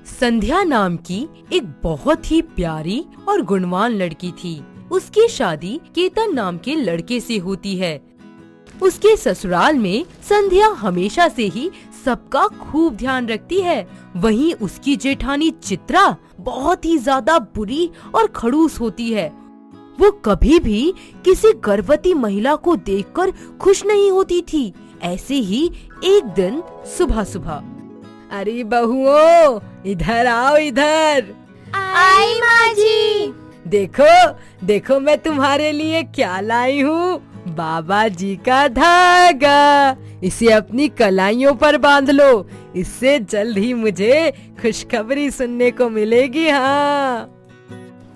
संध्या नाम की एक बहुत ही प्यारी और गुणवान लड़की थी। उसकी शादी केतन नाम के लड़के से होती है। उसके ससुराल में संध्या हमेशा से ही सबका खूब ध्यान रखती है। वहीं उसकी जेठानी चित्रा बहुत ही ज्यादा बुरी और खड़ूस होती है। वो कभी भी किसी गर्भवती महिला को देखकर खुश नहीं होती थी। ऐसे ही एक दिन सुबह सुबह, अरे बहुओं, इधर आओ इधर। आई माँ जी। देखो देखो मैं तुम्हारे लिए क्या लाई हूँ। बाबा जी का धागा। इसे अपनी कलाइयों पर बांध लो। इससे जल्द ही मुझे खुशखबरी सुनने को मिलेगी। हाँ।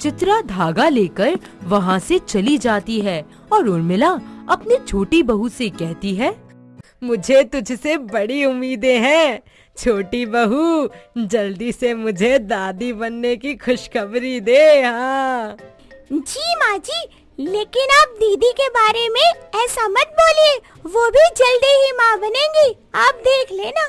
चित्रा धागा लेकर वहाँ से चली जाती है और उर्मिला अपनी छोटी बहू से कहती है, मुझे तुझसे बड़ी उम्मीदें हैं। छोटी बहू, जल्दी से मुझे दादी बनने की खुशखबरी दे। हाँ जी माँ जी, लेकिन आप दीदी के बारे में ऐसा मत बोलिए, वो भी जल्दी ही माँ बनेंगी, आप देख लेना।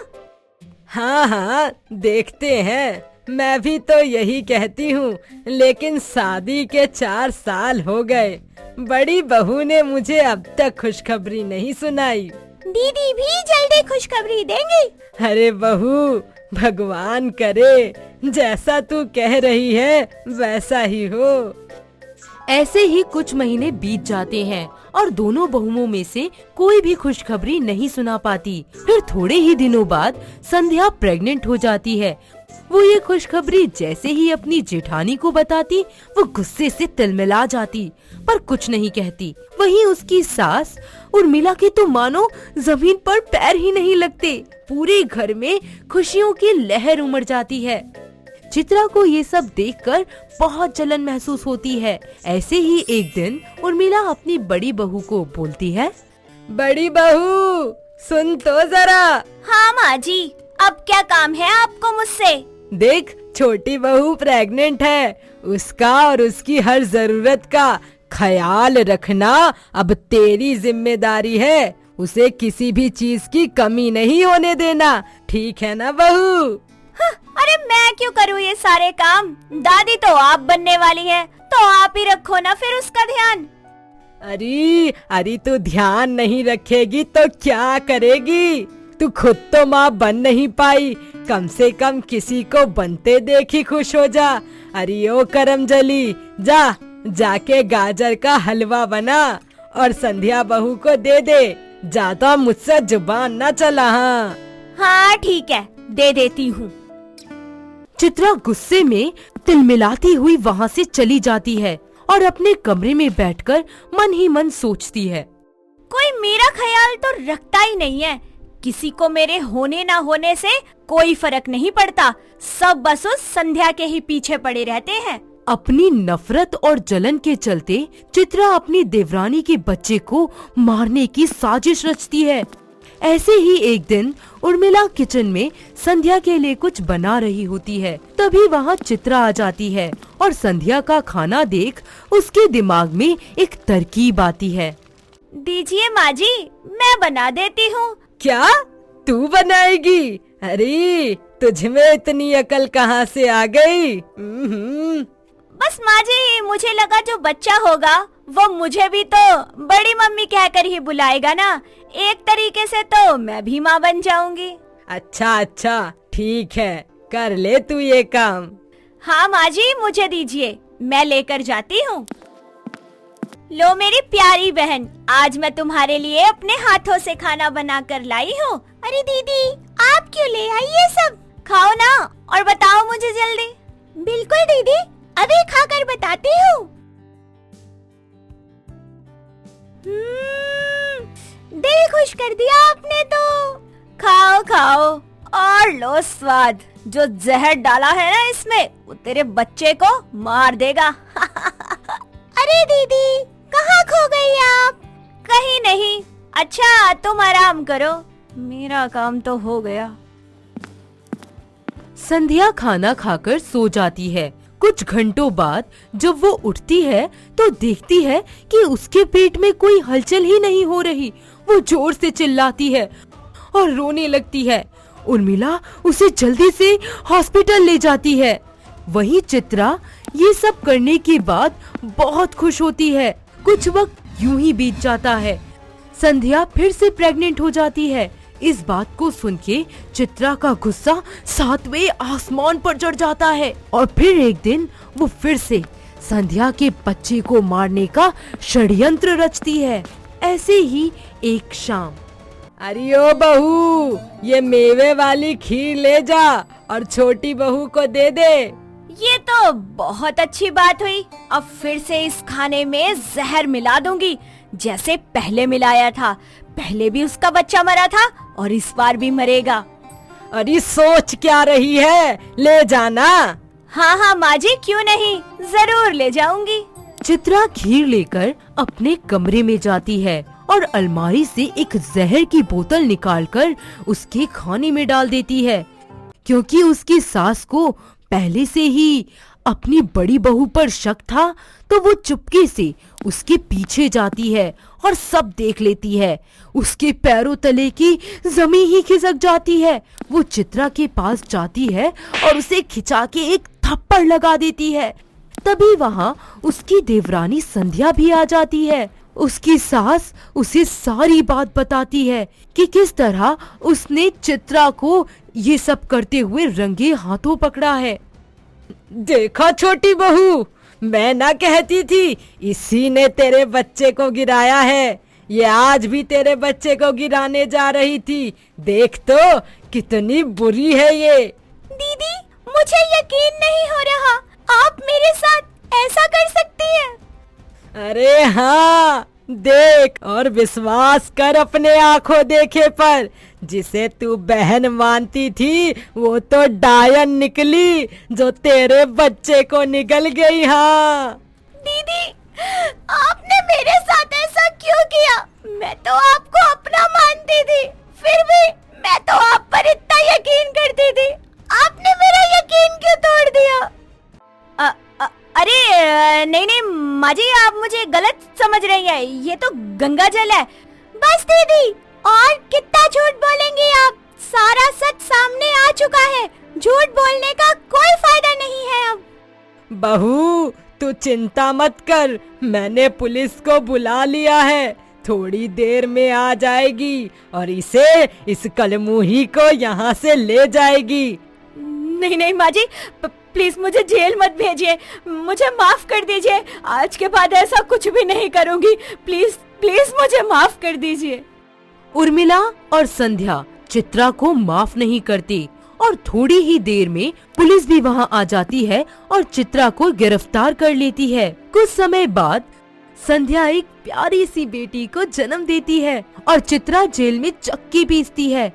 हाँ हाँ देखते हैं। मैं भी तो यही कहती हूँ, लेकिन शादी के 4 साल हो गए। बड़ी बहू ने मुझे अब तक खुशखबरी नहीं सुनाई। दीदी भी जल्दी खुशखबरी देंगी। अरे बहू, भगवान करे जैसा तू कह रही है वैसा ही हो। ऐसे ही कुछ महीने बीत जाते हैं और दोनों बहुओं में से कोई भी खुशखबरी नहीं सुना पाती। फिर थोड़े ही दिनों बाद संध्या प्रेग्नेंट हो जाती है। वो ये खुशखबरी जैसे ही अपनी जेठानी को बताती, वो गुस्से से तिलमिला जाती, पर कुछ नहीं कहती। वहीं उसकी सास उर्मिला के तो मानो जमीन पर पैर ही नहीं लगते। पूरे घर में खुशियों की लहर उमड़ जाती है। चित्रा को ये सब देखकर बहुत जलन महसूस होती है। ऐसे ही एक दिन उर्मिला अपनी बड़ी बहू को बोलती है, बड़ी बहू सुन तो जरा। हाँ माँ जी, अब क्या काम है आपको मुझसे? देख, छोटी बहू प्रेग्नेंट है। उसका और उसकी हर जरूरत का ख्याल रखना अब तेरी जिम्मेदारी है। उसे किसी भी चीज की कमी नहीं होने देना, ठीक है ना बहू? अरे मैं क्यों करूँ ये सारे काम? दादी तो आप बनने वाली है, तो आप ही रखो ना फिर उसका ध्यान। अरे तू ध्यान नहीं रखेगी तो क्या करेगी? तू खुद तो माँ बन नहीं पाई, कम से कम किसी को बनते देखी खुश हो जा। अरे ओ करमजली, जाके गाजर का हलवा बना और संध्या बहू को दे दे। ज्यादा मुझसे जुबान ना चला। हाँ ठीक है, दे देती हूँ। चित्रा गुस्से में तिलमिलाती हुई वहाँ से चली जाती है और अपने कमरे में बैठकर मन ही मन सोचती है, कोई मेरा ख्याल तो रखता ही नहीं है। किसी को मेरे होने ना होने से कोई फर्क नहीं पड़ता। सब बस उस संध्या के ही पीछे पड़े रहते हैं। अपनी नफरत और जलन के चलते चित्रा अपनी देवरानी के बच्चे को मारने की साजिश रचती है। ऐसे ही एक दिन उर्मिला किचन में संध्या के लिए कुछ बना रही होती है। तभी वहाँ चित्रा आ जाती है और संध्या का खाना देख उसके दिमाग में एक तरकीब आती है। दीजिए माँ जी, मैं बना देती हूँ। क्या तू बनाएगी? अरे तुझ में इतनी अकल कहाँ से आ गई? बस माँ जी, मुझे लगा जो बच्चा होगा वो मुझे भी तो बड़ी मम्मी कहकर ही बुलाएगा ना। एक तरीके से तो मैं भी माँ बन जाऊंगी। अच्छा ठीक है, कर ले तू ये काम। हाँ माँ जी, मुझे दीजिए, मैं लेकर जाती हूँ। लो मेरी प्यारी बहन, आज मैं तुम्हारे लिए अपने हाथों से खाना बना कर लाई हूँ। अरे दीदी, आप क्यों ले आई ये सब? खाओ ना और बताओ मुझे जल्दी। बिल्कुल दीदी, अभी खाकर बताती हूँ। दिल खुश कर दिया आपने तो। खाओ खाओ और लो स्वाद। जो जहर डाला है ना इसमें, वो तेरे बच्चे को मार देगा। अरे दीदी, कहाँ खो गई आप? कहीं नहीं। अच्छा तुम आराम करो, मेरा काम तो हो गया। संध्या खाना खाकर सो जाती है। कुछ घंटों बाद जब वो उठती है तो देखती है कि उसके पेट में कोई हलचल ही नहीं हो रही। वो जोर से चिल्लाती है और रोने लगती है। उर्मिला उसे जल्दी से हॉस्पिटल ले जाती है। वहीं चित्रा ये सब करने के बाद बहुत खुश होती है। कुछ वक्त यूं ही बीत जाता है। संध्या फिर से प्रेग्नेंट हो जाती है। इस बात को सुन के चित्रा का गुस्सा 7वें आसमान पर चढ़ जाता है और फिर एक दिन वो फिर से संध्या के बच्चे को मारने का षड्यंत्र रचती है। ऐसे ही एक शाम, अरे ओ बहू, ये मेवे वाली खीर ले जा और छोटी बहू को दे दे। ये तो बहुत अच्छी बात हुई। अब फिर से इस खाने में जहर मिला दूंगी, जैसे पहले मिलाया था। पहले भी उसका बच्चा मरा था और इस बार भी मरेगा। अरे सोच क्या रही है, ले जाना। हाँ हाँ माँ जी, क्यों नहीं, जरूर ले जाऊंगी। चित्रा खीर लेकर अपने कमरे में जाती है और अलमारी से एक जहर की बोतल निकालकर उसके खाने में डाल देती है। क्योंकि उसकी सास को पहले से ही अपनी बड़ी बहू पर शक था, तो वो चुपके से उसके पीछे जाती है और सब देख लेती है। उसके पैरों तले की जमीन ही खिसक जाती है। वो चित्रा के पास जाती है और उसे खिंचा के एक थप्पड़ लगा देती है। तभी वहाँ उसकी देवरानी संध्या भी आ जाती है। उसकी सास उसे सारी बात बताती है कि किस तरह उसने चित्रा को ये सब करते हुए रंगे हाथों पकड़ा है। देखा छोटी बहू, मैं ना कहती थी इसी ने तेरे बच्चे को गिराया है। ये आज भी तेरे बच्चे को गिराने जा रही थी। देख तो कितनी बुरी है ये। दीदी, मुझे यकीन नहीं हो रहा, आप मेरे साथ ऐसा कर सकती हैं। अरे हाँ, देख और विश्वास कर अपने आंखों देखे पर। जिसे तू बहन मानती थी वो तो डायन निकली, जो तेरे बच्चे को निगल गई। हाँ दीदी, आपने मेरे साथ ऐसा क्यों किया? मैं तो आपको अपना मानती थी, फिर भी मैं तो आप पर इतना यकीन करती थी। आपने मेरा यकीन क्यों तोड़ दिया? अरे नहीं नहीं माँ जी, आप मुझे गलत समझ रही हैं। ये तो गंगा जल है। बस दीदी, और कितना झूठ बोलेंगी आप? सारा सच सामने आ चुका है। झूठ बोलने का कोई फायदा नहीं है अब। बहू, तू चिंता मत कर, मैंने पुलिस को बुला लिया है। थोड़ी देर में आ जाएगी और इस कलमुही को यहाँ से ले जाएगी। नहीं नहीं माँ जी, प्लीज मुझे जेल मत भेजिए, मुझे माफ कर दीजिए। आज के बाद ऐसा कुछ भी नहीं करूँगी। प्लीज प्लीज मुझे माफ कर दीजिए। उर्मिला और संध्या चित्रा को माफ नहीं करती और थोड़ी ही देर में पुलिस भी वहाँ आ जाती है और चित्रा को गिरफ्तार कर लेती है। कुछ समय बाद संध्या एक प्यारी सी बेटी को जन्म देती है और चित्रा जेल में चक्की पीसती है।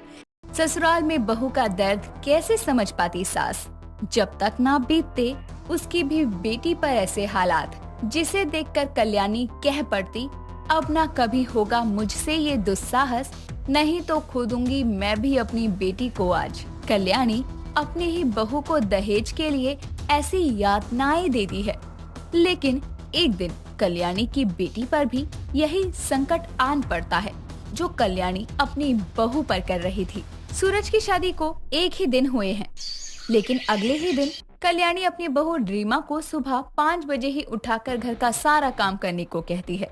ससुराल में बहू का दर्द कैसे समझ पाती सास? जब तक ना बीतते उसकी भी बेटी पर ऐसे हालात, जिसे देखकर कल्याणी कह पड़ती, अब ना कभी होगा मुझसे ये दुस्साहस, नहीं तो खोदूंगी मैं भी अपनी बेटी को आज। कल्याणी अपनी ही बहू को दहेज के लिए ऐसी यातनाएं देती है। लेकिन एक दिन कल्याणी की बेटी पर भी यही संकट आन पड़ता है जो कल्याणी अपनी बहू पर कर रही थी। सूरज की शादी को एक ही दिन हुए हैं, लेकिन अगले ही दिन कल्याणी अपनी बहू रीमा को सुबह 5 बजे ही उठाकर घर का सारा काम करने को कहती है।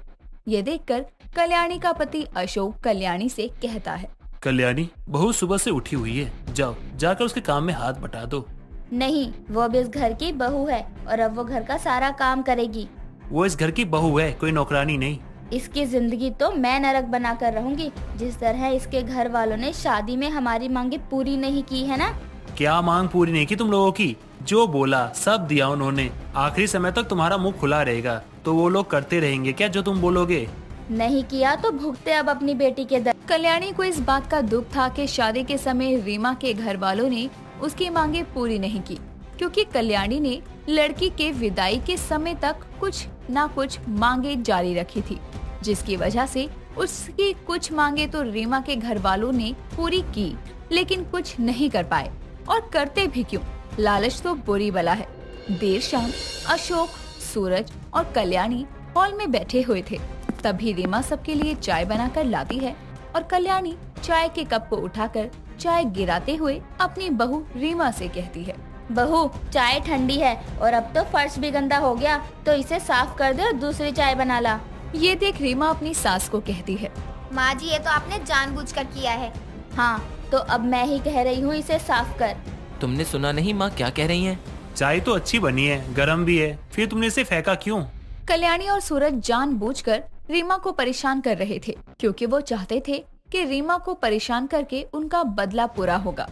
ये देखकर कल्याणी का पति अशोक कल्याणी से कहता है, कल्याणी, बहू सुबह से उठी हुई है, जाओ जाकर उसके काम में हाथ बटा दो। नहीं, वो अब इस घर की बहू है और अब वो घर का सारा काम करेगी। वो इस घर की बहू है, कोई नौकरानी नहीं। इसकी जिंदगी तो मैं नरक बना कर रहूंगी। जिस तरह इसके घर वालों ने शादी में हमारी मांगे पूरी नहीं की है ना। क्या मांग पूरी नहीं की तुम लोगों की? जो बोला सब दिया उन्होंने। आखिरी समय तक तुम्हारा मुंह खुला रहेगा, तो वो लोग करते रहेंगे क्या जो तुम बोलोगे? नहीं किया तो भुगते अब अपनी बेटी के दर्द। कल्याणी को इस बात का दुख था कि शादी के समय रीमा के घर वालों ने उसकी मांगे पूरी नहीं की, क्योंकि कल्याणी ने लड़की के विदाई के समय तक कुछ ना कुछ मांगे जारी रखी थी, जिसकी वजह से उसकी कुछ मांगे तो रीमा के घर वालों ने पूरी की, लेकिन कुछ नहीं कर पाए। और करते भी क्यों, लालच तो बुरी बला है। देर शाम अशोक, सूरज और कल्याणी हॉल में बैठे हुए थे। तभी रीमा सबके लिए चाय बनाकर लाती है और कल्याणी चाय के कप को उठाकर चाय गिराते हुए अपनी बहू रीमा से कहती है। बहू, चाय ठंडी है और अब तो फर्श भी गंदा हो गया, तो इसे साफ कर दे और दूसरी चाय बना ला। ये देख रीमा अपनी सास को कहती है। माँ जी, ये तो आपने जानबूझकर किया है। हाँ, तो अब मैं ही कह रही हूँ इसे साफ कर। तुमने सुना नहीं माँ क्या कह रही हैं? चाय तो अच्छी बनी है, गरम भी है, फिर तुमने इसे फेंका क्यों? कल्याणी और सूरज जानबूझकर रीमा को परेशान कर रहे थे, क्योंकि वो चाहते थे कि रीमा को परेशान करके उनका बदला पूरा होगा।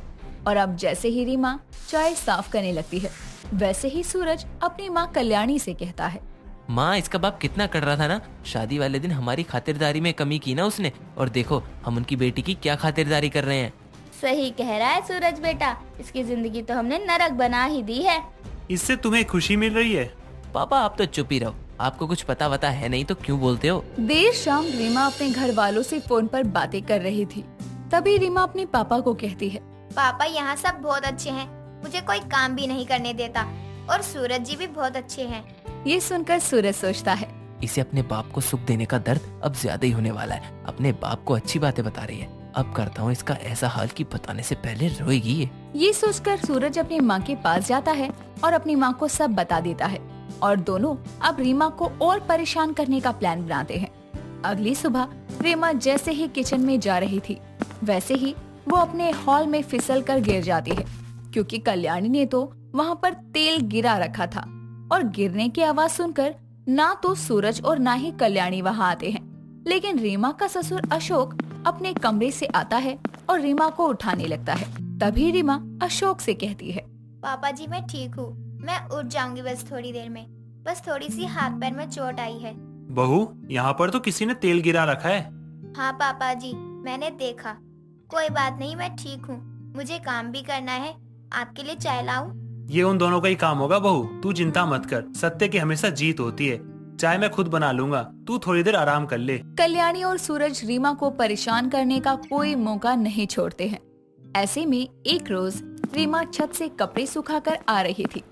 और अब जैसे ही रीमा चाय साफ करने लगती है, वैसे ही सूरज अपनी माँ कल्याणी से कहता है। माँ, इसका बाप कितना कर रहा था ना, शादी वाले दिन हमारी खातिरदारी में कमी की ना उसने, और देखो हम उनकी बेटी की क्या खातिरदारी कर रहे हैं। सही कह रहा है सूरज बेटा, इसकी जिंदगी तो हमने नरक बना ही दी है। इससे तुम्हें खुशी मिल रही है? पापा आप तो चुप ही रहो, आपको कुछ पता वता है नहीं तो क्यों बोलते हो? देर शाम रीमा अपने घर वालों से फोन पर बातें कर रही थी। तभी रीमा अपने पापा को कहती है। पापा, यहाँ सब बहुत अच्छे हैं, मुझे कोई काम भी नहीं करने देता, और सूरज जी भी बहुत अच्छे हैं। ये सुनकर सूरज सोचता है, इसे अपने बाप को सुख देने का दर्द अब ज्यादा ही होने वाला है। अपने बाप को अच्छी बातें बता रही है, अब करता हूँ इसका ऐसा हाल कि बताने से पहले रोएगी ये। ये सोचकर सूरज अपनी माँ के पास जाता है और अपनी माँ को सब बता देता है, और दोनों अब रीमा को और परेशान करने का प्लान बनाते हैं। अगली सुबह रीमा जैसे ही किचन में जा रही थी, वैसे ही वो अपने हॉल में फिसल कर गिर जाती है, क्योंकि कल्याणी ने तो वहाँ पर तेल गिरा रखा था। और गिरने की आवाज सुनकर ना तो सूरज और ना ही कल्याणी वहाँ आते हैं, लेकिन रीमा का ससुर अशोक अपने कमरे से आता है और रीमा को उठाने लगता है। तभी रीमा अशोक से कहती है। पापा जी, मैं ठीक हूँ, मैं उठ जाऊंगी बस थोड़ी देर में, बस थोड़ी सी हाथ पैर में चोट आई है। बहू, यहाँ पर तो किसी ने तेल गिरा रखा है। हाँ पापा जी, मैंने देखा। कोई बात नहीं, मैं ठीक हूँ, मुझे काम भी करना है। आपके लिए चाय लाऊं? ये उन दोनों का ही काम होगा बहू, तू चिंता मत कर, सत्य की हमेशा जीत होती है। चाय मैं खुद बना लूंगा, तू थोड़ी देर आराम कर ले। कल्याणी और सूरज रीमा को परेशान करने का कोई मौका नहीं छोड़ते हैं। ऐसे में एक रोज रीमा छत से कपड़े सुखाकर आ रही थी।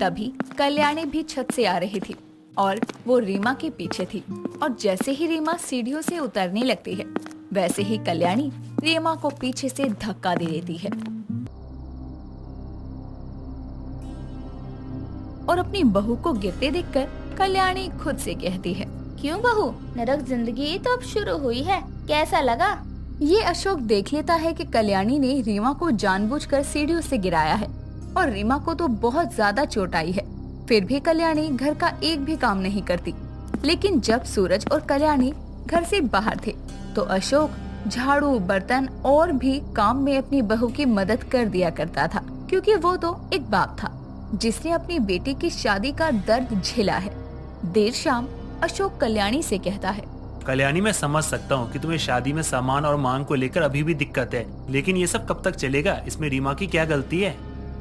तभी कल्याणी भी छत से आ रही थी और वो रीमा के पीछे थी। और जैसे ही रीमा सीढ़ियों से उतरने लगती है, वैसे ही कल्याणी रीमा को पीछे से धक्का दे देती है और अपनी बहू को गिरते देखकर कल्याणी खुद से कहती है। क्यों बहू, नरक जिंदगी तो अब शुरू हुई है, कैसा लगा? ये अशोक देख लेता है कि कल्याणी ने रीमा को जानबूझकर सीढ़ियों से गिराया है और रीमा को तो बहुत ज्यादा चोट आई है। फिर भी कल्याणी घर का एक भी काम नहीं करती। लेकिन जब सूरज और कल्याणी घर से बाहर थे तो अशोक झाड़ू, बर्तन और भी काम में अपनी बहू की मदद कर दिया करता था, क्योंकि वो तो एक बाप था जिसने अपनी बेटी की शादी का दर्द झेला है। देर शाम अशोक कल्याणी से कहता है। कल्याणी, मैं समझ सकता हूँ कि तुम्हें शादी में सामान और मांग को लेकर अभी भी दिक्कत है, लेकिन ये सब कब तक चलेगा? इसमें रीमा की क्या गलती है?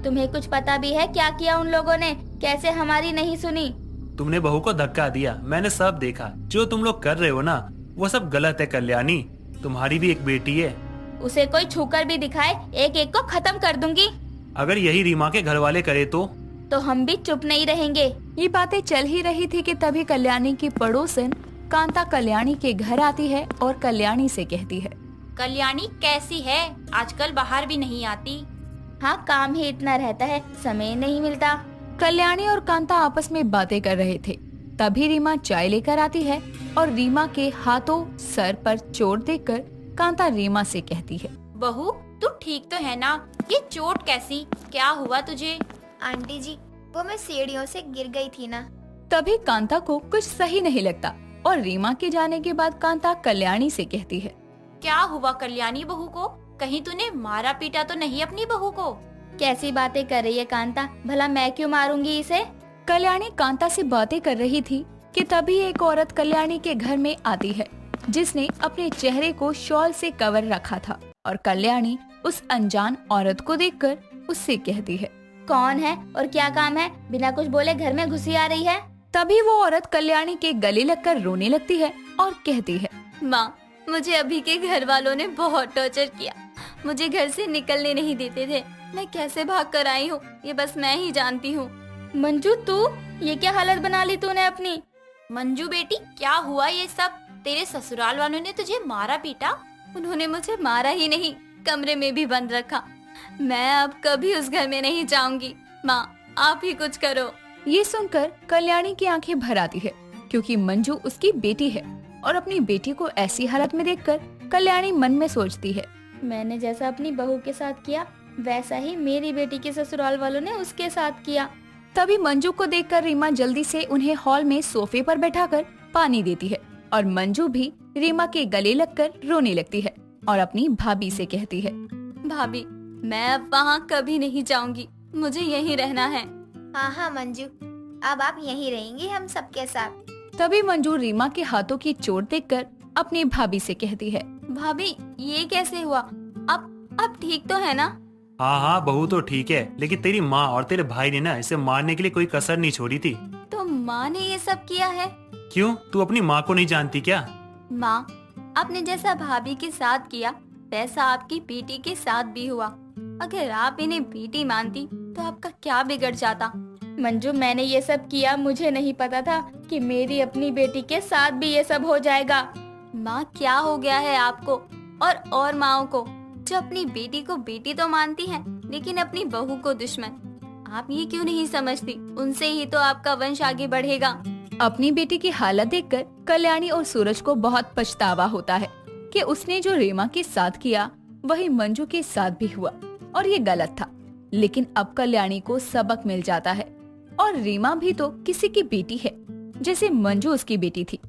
तुम्हें कुछ पता भी है क्या किया उन लोगों ने? कैसे हमारी नहीं सुनी? तुमने बहू को धक्का दिया, मैंने सब देखा। जो तुम लोग कर रहे हो ना, वो सब गलत है। कल्याणी, तुम्हारी भी एक बेटी है। उसे कोई छूकर भी दिखाए, एक एक को खत्म कर दूंगी। अगर यही रीमा के घर वाले करे तो हम भी चुप नहीं रहेंगे। ये बातें चल ही रही थी कि तभी कल्याणी की पड़ोसन कांता कल्याणी के घर आती है और कल्याणी से कहती है। कल्याणी कैसी है? आजकल बाहर भी नहीं आती। हाँ, काम ही इतना रहता है, समय नहीं मिलता। कल्याणी और कांता आपस में बातें कर रहे थे। तभी रीमा चाय लेकर आती है और रीमा के हाथों सर पर चोट देखकर कांता रीमा से कहती है। बहू, तू ठीक तो है ना? ये चोट कैसी? क्या हुआ तुझे? आंटी जी, वो मैं सीढ़ियों से गिर गई थी ना। तभी कांता को कुछ सही नहीं लगता और रीमा के जाने के बाद कांता कल्याणी से कहती है। क्या हुआ कल्याणी बहू को? कहीं तूने मारा पीटा तो नहीं अपनी बहू को? कैसी बातें कर रही है कांता, भला मैं क्यों मारूंगी इसे? कल्याणी कांता से बातें कर रही थी कि तभी एक औरत कल्याणी के घर में आती है, जिसने अपने चेहरे को शॉल से कवर रखा था। और कल्याणी उस अनजान औरत को देखकर उससे कहती है। कौन है और क्या काम है? बिना कुछ बोले घर में घुसी आ रही है। तभी वो औरत कल्याणी के गले लगकर रोने लगती है और कहती है। माँ, मुझे अभी के घर वालों ने बहुत टॉर्चर किया, मुझे घर से निकलने नहीं देते थे। मैं कैसे भाग कर आई हूँ ये बस मैं ही जानती हूँ। मंजू, तू ये क्या हालत बना ली तूने अपनी? मंजू बेटी, क्या हुआ ये सब? तेरे ससुराल वालों ने तुझे मारा पीटा? उन्होंने मुझे मारा ही नहीं, कमरे में भी बंद रखा। मैं अब कभी उस घर में नहीं जाऊंगी। माँ, आप ही कुछ करो। ये सुनकर कल्याणी की आंखें भर आती है, क्योंकि मंजू उसकी बेटी है और अपनी बेटी को ऐसी हालत में देखकर कल्याणी मन में सोचती है, मैंने जैसा अपनी बहू के साथ किया वैसा ही मेरी बेटी के ससुराल वालों ने उसके साथ किया। तभी मंजू को देखकर रीमा जल्दी से उन्हें हॉल में सोफे पर बैठाकर पानी देती है और मंजू भी रीमा के गले लगकर रोने लगती है और अपनी भाभी से कहती है, भाभी, मैं अब वहाँ कभी नहीं जाऊंगी, मुझे यहीं रहना है। हाँ हाँ मंजू, अब आप यहीं रहेंगी हम सबके साथ। तभी मंजू रीमा के हाथों की चोट देखकर अपनी भाभी से कहती है, भाभी, ये कैसे हुआ? अब ठीक तो है ना? हाँ हाँ बहू तो ठीक है, लेकिन तेरी माँ और तेरे भाई ने ना इसे मारने के लिए कोई कसर नहीं छोड़ी थी। तो माँ ने ये सब किया है? क्यों, तू अपनी माँ को नहीं जानती क्या? माँ, आपने जैसा भाभी के साथ किया वैसा आपकी बेटी के साथ भी हुआ। अगर आप इन्हें बेटी मानती तो आपका क्या बिगड़ जाता? मंजू, मैंने ये सब किया, मुझे नहीं पता था कि मेरी अपनी बेटी के साथ भी ये सब हो जाएगा। माँ, क्या हो गया है आपको और माँओं को, जो अपनी बेटी को बेटी तो मानती हैं, लेकिन अपनी बहू को दुश्मन। आप ये क्यों नहीं समझती? उनसे ही तो आपका वंश आगे बढ़ेगा। अपनी बेटी की हालत देखकर कल्याणी और सूरज को बहुत पछतावा होता है कि उसने जो रीमा के साथ किया वही मंजू के साथ भी हुआ और ये गलत था। लेकिन अब कल्याणी को सबक मिल जाता है और रीमा भी तो किसी की बेटी है, जैसे मंजू उसकी बेटी थी।